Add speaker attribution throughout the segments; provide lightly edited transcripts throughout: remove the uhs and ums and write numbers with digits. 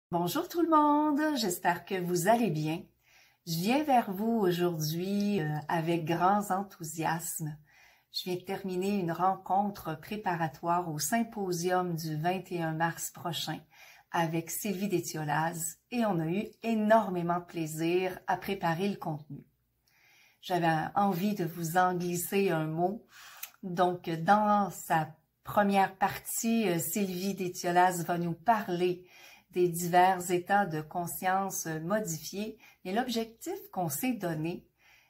Speaker 1: Bonjour tout le monde, j'espère que vous allez bien. Je viens vers vous aujourd'hui avec grand enthousiasme. Je viens de terminer une rencontre préparatoire au symposium du 21 mars prochain avec Sylvie Détiolaz et on a eu énormément de plaisir à préparer le contenu. J'avais envie de vous en glisser un mot. Donc, dans sa première partie, Sylvie Détiolaz va nous parler des divers états de conscience modifiés. Et l'objectif qu'on s'est donné,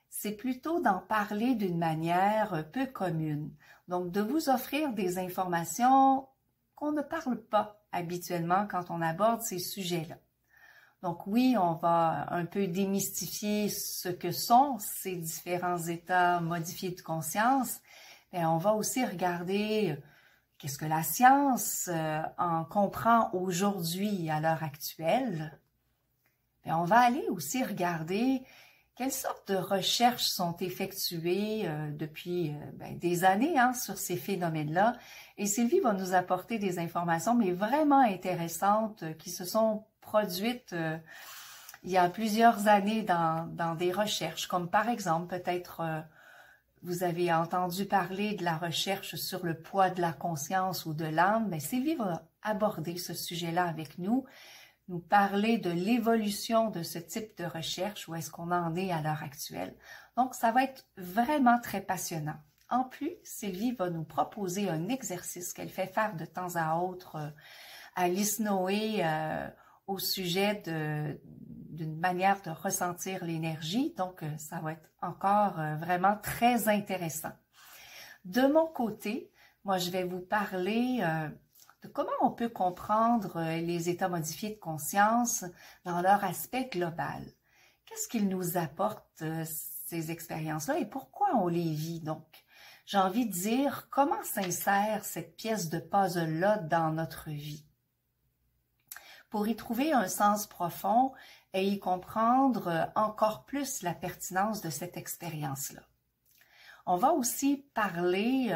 Speaker 1: c'est plutôt d'en parler d'une manière peu commune. Donc, de vous offrir des informations qu'on ne parle pas habituellement quand on aborde ces sujets-là. Donc oui, on va un peu démystifier ce que sont ces différents états modifiés de conscience, mais on va aussi regarder qu'est-ce que la science en comprend aujourd'hui à l'heure actuelle. Et on va aller aussi regarder quelles sortes de recherches sont effectuées depuis des années sur ces phénomènes-là. Et Sylvie va nous apporter des informations, mais vraiment intéressantes, qui se sont produites il y a plusieurs années dans des recherches, comme par exemple peut-être vous avez entendu parler de la recherche sur le poids de la conscience ou de l'âme. Mais Sylvie va aborder ce sujet-là avec nous parler de l'évolution de ce type de recherche, où est-ce qu'on en est à l'heure actuelle. Donc, ça va être vraiment très passionnant. En plus, Sylvie va nous proposer un exercice qu'elle fait faire de temps à autre à Lys Noé au sujet d'une manière de ressentir l'énergie. Donc, ça va être encore vraiment très intéressant. De mon côté, moi, je vais vous parler de comment on peut comprendre les états modifiés de conscience dans leur aspect global. Qu'est-ce qu'ils nous apportent, ces expériences-là, et pourquoi on les vit, donc? J'ai envie de dire, comment s'insère cette pièce de puzzle-là dans notre vie? Pour y trouver un sens profond et y comprendre encore plus la pertinence de cette expérience-là. On va aussi parler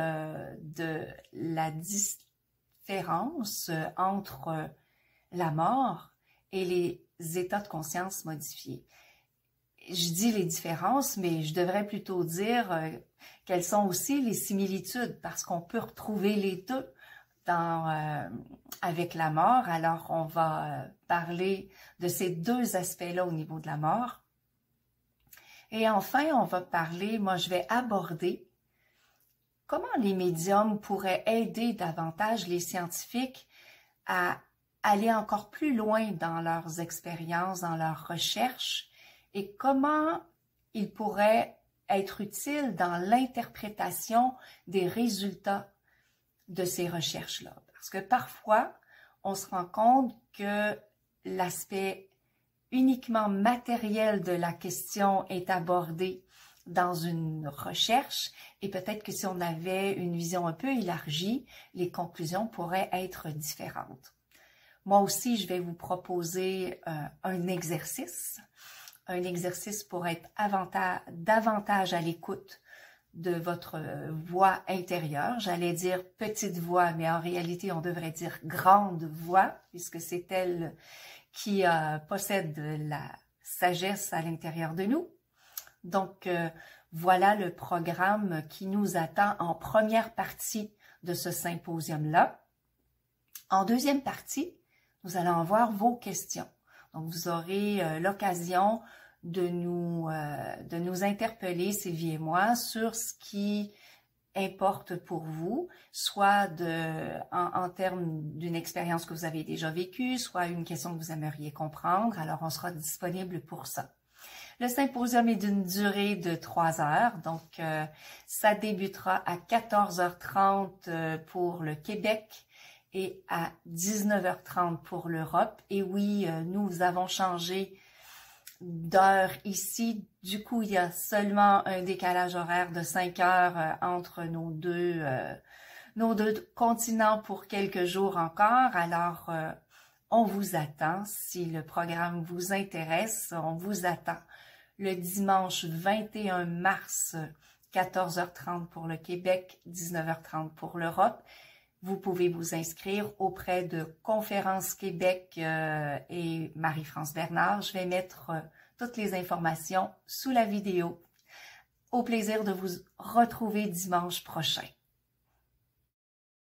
Speaker 1: de la différence entre la mort et les états de conscience modifiés. Je dis les différences, mais je devrais plutôt dire quelles sont aussi les similitudes, parce qu'on peut retrouver les deux avec la mort. Alors, on va parler de ces deux aspects-là au niveau de la mort. Et enfin, on va parler, moi je vais aborder comment les médiums pourraient aider davantage les scientifiques à aller encore plus loin dans leurs expériences, dans leurs recherches, et comment ils pourraient être utiles dans l'interprétation des résultats de ces recherches-là. Parce que parfois, on se rend compte que l'aspect uniquement matériel de la question est abordé dans une recherche, et peut-être que si on avait une vision un peu élargie, les conclusions pourraient être différentes. Moi aussi, je vais vous proposer un exercice pour être davantage à l'écoute de votre voix intérieure. J'allais dire petite voix, mais en réalité, on devrait dire grande voix, puisque c'est elle qui possède la sagesse à l'intérieur de nous. Donc, voilà le programme qui nous attend en première partie de ce symposium-là. En deuxième partie, nous allons avoir vos questions. Donc, vous aurez l'occasion de nous interpeller, Sylvie et moi, sur ce qui importe pour vous, soit en termes d'une expérience que vous avez déjà vécue, soit une question que vous aimeriez comprendre. Alors, on sera disponible pour ça. Le symposium est d'une durée de 3 heures, donc ça débutera à 14h30 pour le Québec et à 19h30 pour l'Europe. Et oui, nous avons changé d'heure ici. Du coup, il y a seulement un décalage horaire de 5 heures entre nos deux continents pour quelques jours encore. Alors, on vous attend. Si le programme vous intéresse, on vous attend le dimanche 21 mars, 14h30 pour le Québec, 19h30 pour l'Europe. Vous pouvez vous inscrire auprès de Conférence Québec et Marie-France Bernard. Je vais mettre toutes les informations sous la vidéo. Au plaisir de vous retrouver dimanche prochain.